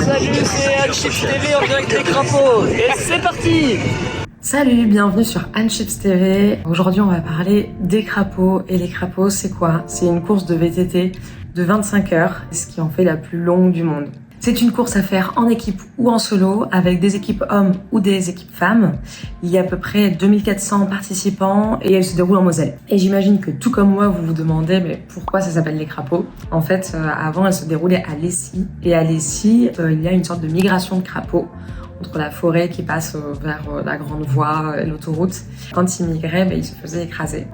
Salut, c'est Anne Chips TV en direct des crapauds. Et c'est parti! Salut, bienvenue sur Anne Chips TV. Aujourd'hui, on va parler des crapauds. Et les crapauds, c'est quoi? C'est une course de VTT de 25 heures, ce qui en fait la plus longue du monde. C'est une course à faire en équipe ou en solo, avec des équipes hommes ou des équipes femmes. Il y a à peu près 2400 participants et elle se déroule en Moselle. Et j'imagine que tout comme moi, vous vous demandez mais pourquoi ça s'appelle les crapauds. En fait, avant, elle se déroulait à Lessy. Et à Lessy, il y a une sorte de migration de crapauds entre la forêt qui passe vers la grande voie et l'autoroute. Quand ils migraient, ils se faisaient écraser.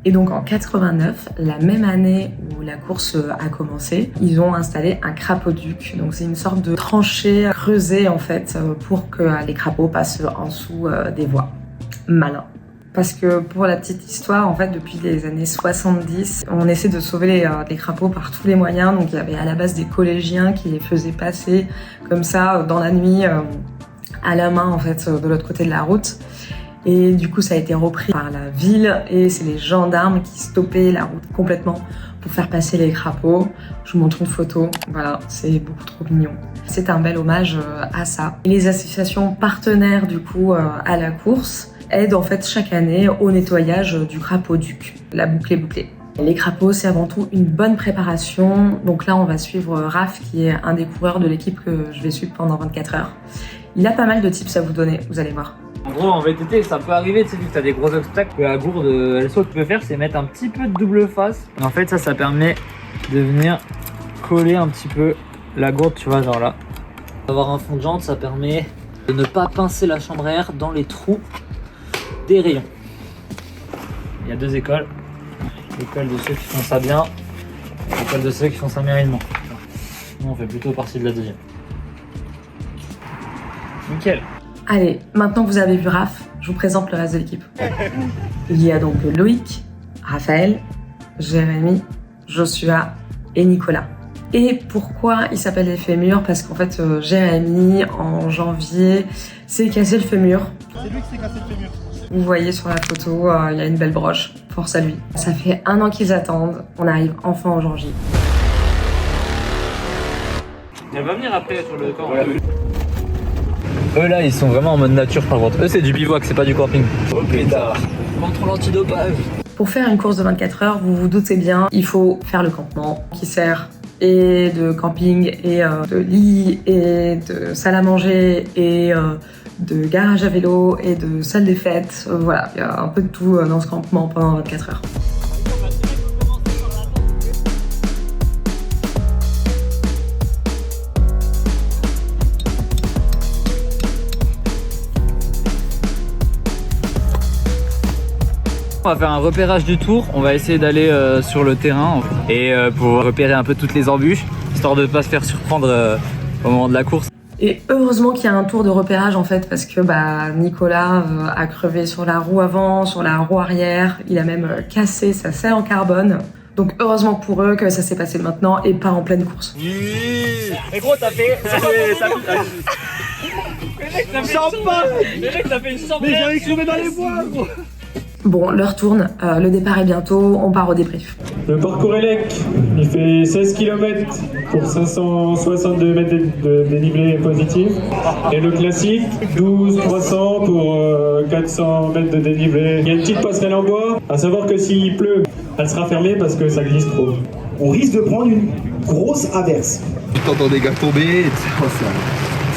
Et donc en 89, la même année où la course a commencé, ils ont installé un crapauduc. Donc c'est une sorte de tranchée creusée en fait pour que les crapauds passent en dessous des voies. Malin. Parce que pour la petite histoire, en fait, depuis les années 70, on essaie de sauver les crapauds par tous les moyens. Donc il y avait à la base des collégiens qui les faisaient passer comme ça dans la nuit à la main en fait de l'autre côté de la route. Et du coup, ça a été repris par la ville et c'est les gendarmes qui stoppaient la route complètement pour faire passer les crapauds. Je vous montre une photo. Voilà, c'est beaucoup trop mignon. C'est un bel hommage à ça. Et les associations partenaires du coup à la course aident en fait chaque année au nettoyage du crapauduc. La boucle est bouclée. Les crapauds, c'est avant tout une bonne préparation. Donc là, on va suivre Raph, qui est un des coureurs de l'équipe que je vais suivre pendant 24 heures. Il a pas mal de tips à vous donner, vous allez voir. En gros, en VTT, ça peut arriver, tu sais, vu que t'as des gros obstacles, que la gourde, le saut que tu peux faire, c'est mettre un petit peu de double face. Et en fait, ça permet de venir coller un petit peu la gourde, tu vois, genre là. Avoir un fond de jante, ça permet de ne pas pincer la chambre à air dans les trous des rayons. Il y a deux écoles. L'école de ceux qui font ça bien, l'école de ceux qui font ça moyennement. Nous, on fait plutôt partie de la deuxième. Nickel. Allez, maintenant que vous avez vu Raph, je vous présente le reste de l'équipe. Il y a donc Loïc, Raphaël, Jérémy, Joshua et Nicolas. Et pourquoi il s'appelle les fémurs? Parce qu'en fait, Jérémy, en janvier, s'est cassé le fémur. C'est lui qui s'est cassé le fémur. Vous voyez sur la photo, il y a une belle broche. Force à lui. Ça fait 1 an qu'ils attendent. On arrive enfin en janvier. Elle va venir après sur le camp. Ouais. Eux là, ils sont vraiment en mode nature par contre. Eux, c'est du bivouac, c'est pas du camping. Oh pétard. Contrôle antidopage. Pour faire une course de 24 heures, vous vous doutez bien, il faut faire le campement qui sert et de camping et de lit et de salle à manger et de garage à vélo et de salle des fêtes. Voilà, il y a un peu de tout dans ce campement pendant 24 heures. On va faire un repérage du tour, on va essayer d'aller sur le terrain et pour repérer un peu toutes les embûches, histoire de ne pas se faire surprendre au moment de la course. Et heureusement qu'il y a un tour de repérage en fait, parce que Nicolas a crevé sur la roue avant, sur la roue arrière, il a même cassé sa selle en carbone. Donc heureusement pour eux que ça s'est passé maintenant et pas en pleine course. Mais gros, t'as fait... Mais j'avais crevé dans les bois, gros. Bon, l'heure tourne, le départ est bientôt, on part au débrief. Le parcours ELEC, il fait 16 km pour 562 mètres de dénivelé positif. Et le classique, 12-300 pour 400 mètres de dénivelé. Il y a une petite passerelle en bois, à savoir que s'il pleut, elle sera fermée parce que ça glisse trop. On risque de prendre une grosse averse. T'entends des gars tomber,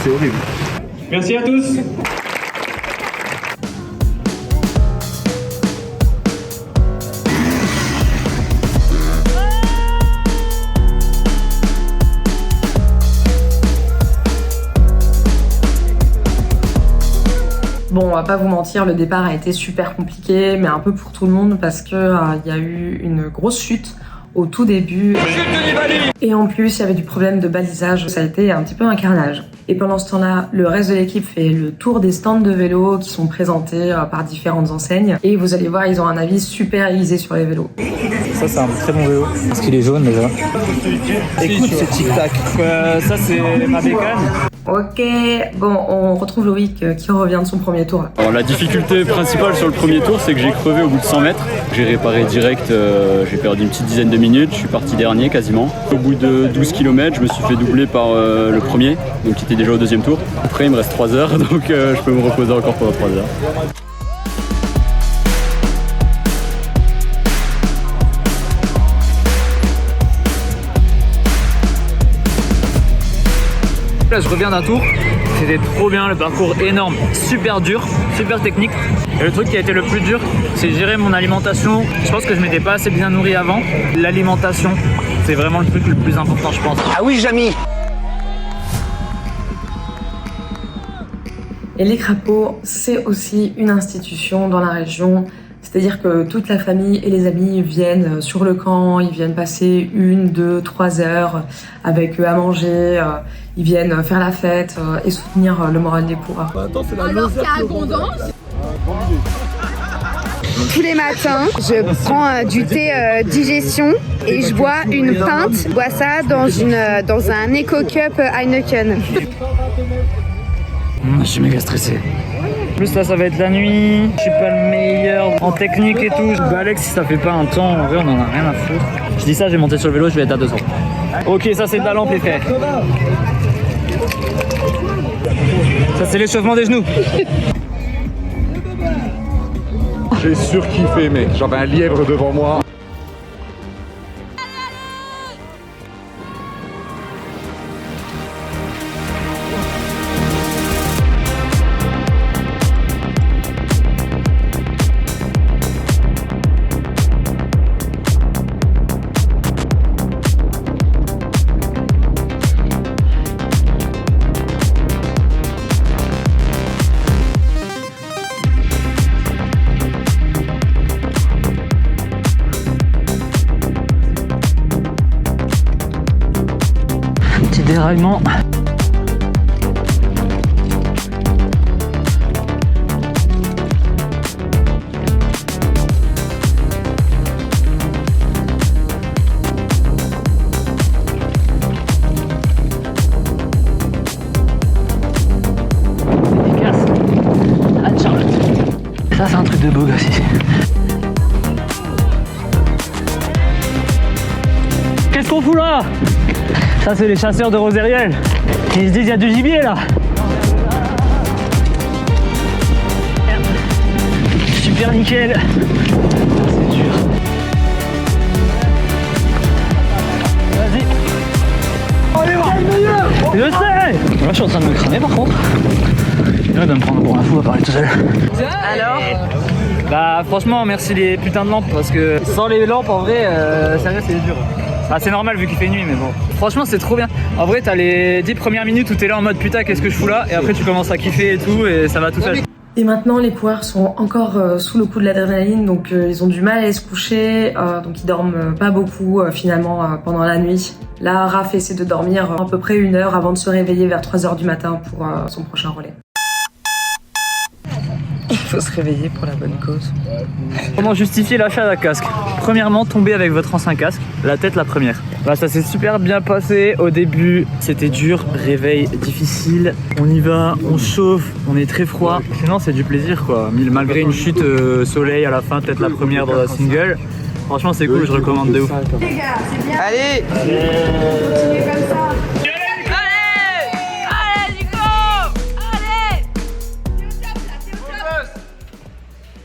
c'est horrible. Merci à tous. Bon, on va pas vous mentir, le départ a été super compliqué, mais un peu pour tout le monde parce que y a eu une grosse chute au tout début. Et en plus, il y avait du problème de balisage, ça a été un petit peu un carnage. Et pendant ce temps-là, le reste de l'équipe fait le tour des stands de vélos qui sont présentés par différentes enseignes. Et vous allez voir, ils ont un avis super aiguisé sur les vélos. Ça, c'est un très bon vélo. Parce qu'il est jaune déjà. Écoute, c'est tic-tac. Ça, c'est ma bécane. Ok, bon, on retrouve Loïc qui revient de son premier tour. Alors, la difficulté principale sur le premier tour, c'est que j'ai crevé au bout de 100 mètres. J'ai réparé direct, j'ai perdu une petite dizaine de minutes, je suis parti dernier quasiment. Au bout de 12 km, je me suis fait doubler par le premier, donc qui était déjà au deuxième tour. Après, il me reste 3 heures, donc je peux me reposer encore pendant 3 heures. Là, je reviens d'un tour, c'était trop bien, le parcours énorme, super dur, super technique. Et le truc qui a été le plus dur, c'est gérer mon alimentation. Je pense que je m'étais pas assez bien nourri avant. L'alimentation, c'est vraiment le truc le plus important, je pense. Ah oui, Jamy. Et les crapauds, c'est aussi une institution dans la région. C'est-à-dire que toute la famille et les amis viennent sur le camp, ils viennent passer 1, 2, 3 heures avec eux à manger, ils viennent faire la fête et soutenir le moral des coureurs. Alors qu'il y a abondance. Tous les matins, je prends du thé digestion et je bois une pinte. Je bois ça dans un Eco Cup Heineken. Je suis méga stressé. En plus là ça va être la nuit, je suis pas le meilleur en technique et tout. Bah Alex, si ça fait pas un temps, en vrai on en a rien à foutre. Je dis ça, j'ai monté sur le vélo, je vais être à 200. Ok, ça c'est de la lampe les frères. Ça c'est l'échauffement des genoux. J'ai surkiffé mec, j'avais un lièvre devant moi. Petit déraillement. Efficace. Anne-Charlotte. Ça c'est un truc de beau gosse ici. Qu'est-ce qu'on fout là? Ça c'est les chasseurs de Rosériel. Ils se disent il y a du gibier là. Super nickel. C'est dur. Vas-y. Je sais. Là je suis en train de me cramer par contre. Il va me prendre pour un fou à parler tout seul. Alors, Bah franchement merci les putains de lampes parce que sans les lampes en vrai sérieux c'est dur. Ah c'est normal vu qu'il fait nuit mais bon. Franchement c'est trop bien. En vrai t'as les 10 premières minutes où t'es là en mode putain qu'est-ce que je fous là et après tu commences à kiffer et tout et ça va tout seul. et maintenant les coureurs sont encore sous le coup de l'adrénaline, donc ils ont du mal à aller se coucher, donc ils dorment pas beaucoup finalement pendant la nuit. Là, Raph essaie de dormir à peu près 1 heure avant de se réveiller vers 3 heures du matin pour son prochain relais. Il faut se réveiller pour la bonne cause. Comment justifier l'achat d'un casque? Premièrement, tomber avec votre ancien casque, la tête la première. Bah ça s'est super bien passé, au début c'était dur, réveil difficile, on y va, on chauffe, on est très froid. Sinon c'est du plaisir quoi, malgré une chute soleil à la fin, tête la première dans la single. Franchement c'est cool, je recommande de ouf. Allez, Continuez comme ça.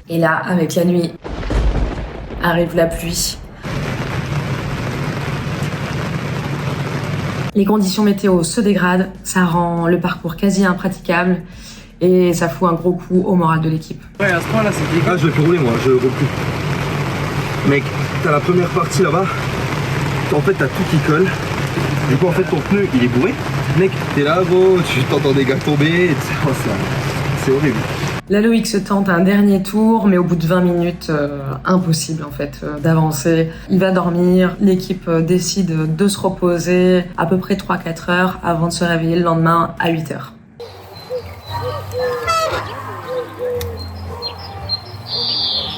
Et là, avec la nuit, arrive la pluie. Les conditions météo se dégradent, ça rend le parcours quasi impraticable et ça fout un gros coup au moral de l'équipe. Ouais, à ce point là c'est dégueu. Ah, je vais plus rouler moi, je roule plus. Mec, t'as la première partie là-bas, en fait t'as tout qui colle. Du coup en fait ton pneu il est bourré. Mec, t'es là gros, tu t'entends des gars tomber, c'est horrible. La Loïc se tente un dernier tour, mais au bout de 20 minutes, impossible en fait d'avancer. Il va dormir, l'équipe décide de se reposer à peu près 3-4 heures avant de se réveiller le lendemain à 8 heures.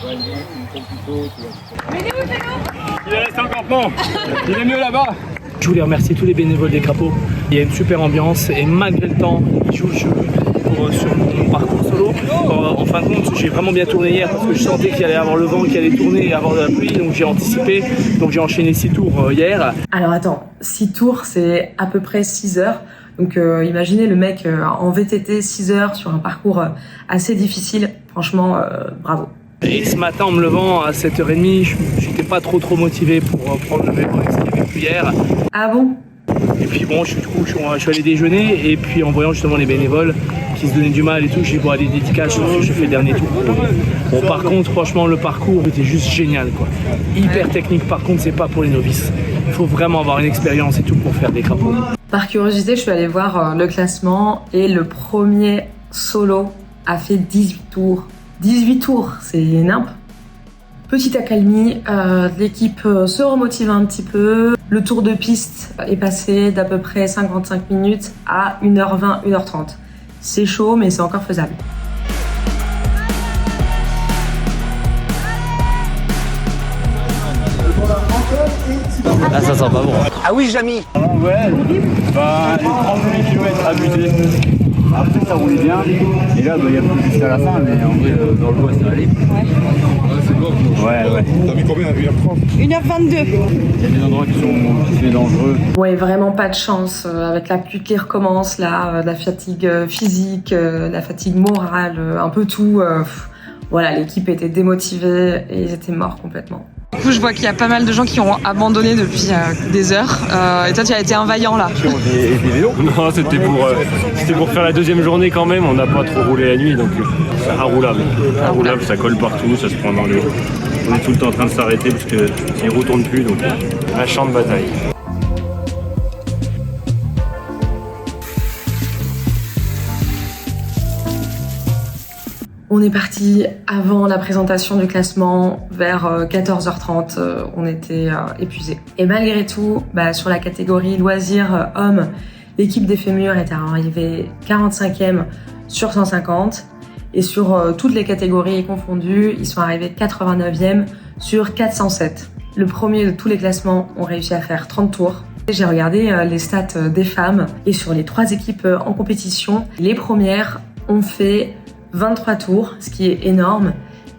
Venez, vous, Il reste un campement. Il est mieux là-bas. Je voulais remercier tous les bénévoles des crapauds. Il y a une super ambiance et malgré le temps, ils jouent le jeu sur mon parcours solo. En fin de compte, j'ai vraiment bien tourné hier parce que je sentais qu'il allait avoir le vent, qu'il allait tourner et avoir de la pluie, donc j'ai anticipé. Donc j'ai enchaîné 6 tours hier. Alors attends, 6 tours, c'est à peu près 6 heures. Donc imaginez le mec en VTT 6 heures sur un parcours assez difficile. Franchement, bravo. Et ce matin, en me levant à 7h30, j'étais pas trop motivé pour prendre le vélo avec ce qu'il y avait plus hier. Ah bon? Et puis bon, je suis allé déjeuner et puis en voyant justement les bénévoles qui se donnaient du mal et tout, j'ai dit bon, allez, dédicace, je fais le dernier tour. Bon, par contre, franchement, le parcours était juste génial, quoi. Hyper technique, par contre, c'est pas pour les novices. Il faut vraiment avoir une expérience et tout pour faire des crapauds. Par curiosité, je suis allée voir le classement et le premier solo a fait 18 tours. 18 tours, c'est énorme. Petite accalmie, l'équipe se remotive un petit peu. Le tour de piste est passé d'à peu près 55 minutes à 1h20, 1h30. C'est chaud, mais c'est encore faisable. Là, ça sent pas bon. Ah oui, Jamy. Ouais, bah, les 38 km abusés. Après, ça roulait bien. Et là, il y a plus jusqu'à la fin, mais en vrai, dans le bois, ça allait. Ouais, c'est bon. Ouais. T'as mis combien? 1h30? 1h22. Il y a des endroits qui sont dangereux. Ouais, vraiment pas de chance avec la pluie qui recommence, là, la fatigue physique, la fatigue morale, un peu tout. Voilà, l'équipe était démotivée et ils étaient morts complètement. Du coup, je vois qu'il y a pas mal de gens qui ont abandonné depuis des heures. Et toi, tu as été un vaillant là. Non, c'était pour faire la deuxième journée quand même. On n'a pas trop roulé la nuit, donc c'est inroulable. Inroulable, ça colle partout, ça se prend dans le... On est tout le temps en train de s'arrêter parce que ça ne retourne plus, donc un champ de bataille. On est parti avant la présentation du classement, vers 14h30, on était épuisés. Et malgré tout, sur la catégorie loisirs hommes, l'équipe des fémurs était arrivée 45e sur 150. Et sur toutes les catégories confondues, ils sont arrivés 89e sur 407. Le premier de tous les classements ont réussi à faire 30 tours. J'ai regardé les stats des femmes et sur les 3 équipes en compétition, les premières ont fait 23 tours, ce qui est énorme,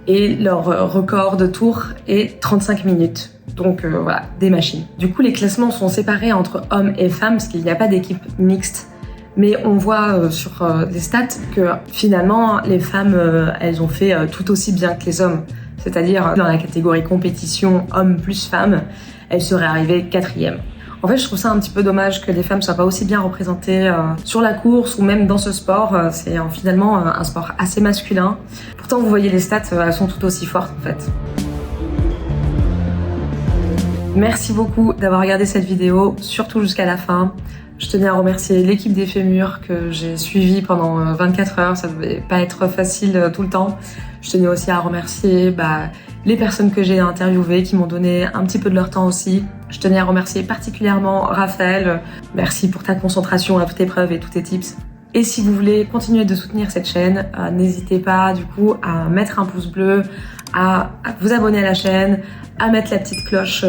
et leur record de tours est 35 minutes. Donc voilà, des machines. Du coup, les classements sont séparés entre hommes et femmes, parce qu'il n'y a pas d'équipe mixte. Mais on voit sur les stats que finalement, les femmes, elles ont fait tout aussi bien que les hommes. C'est-à-dire, dans la catégorie compétition hommes plus femmes, elles seraient arrivées 4e. En fait, je trouve ça un petit peu dommage que les femmes soient pas aussi bien représentées sur la course ou même dans ce sport. C'est finalement un sport assez masculin. Pourtant, vous voyez les stats, elles sont tout aussi fortes en fait. Merci beaucoup d'avoir regardé cette vidéo, surtout jusqu'à la fin. Je tenais à remercier l'équipe des fémurs que j'ai suivie pendant 24 heures. Ça devait pas être facile tout le temps. Je tenais aussi à remercier les personnes que j'ai interviewées qui m'ont donné un petit peu de leur temps aussi. Je tenais à remercier particulièrement Raphaël. Merci pour ta concentration à toute épreuve et tous tes tips. Et si vous voulez continuer de soutenir cette chaîne, n'hésitez pas du coup à mettre un pouce bleu, à vous abonner à la chaîne, à mettre la petite cloche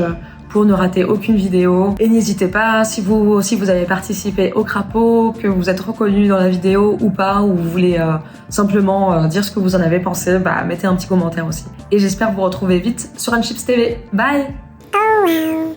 pour ne rater aucune vidéo. Et n'hésitez pas, si vous aussi vous avez participé au crapaud, que vous êtes reconnu dans la vidéo ou pas, ou vous voulez simplement dire ce que vous en avez pensé, mettez un petit commentaire aussi. Et j'espère vous retrouver vite sur Unchips TV. Bye! Oh wow.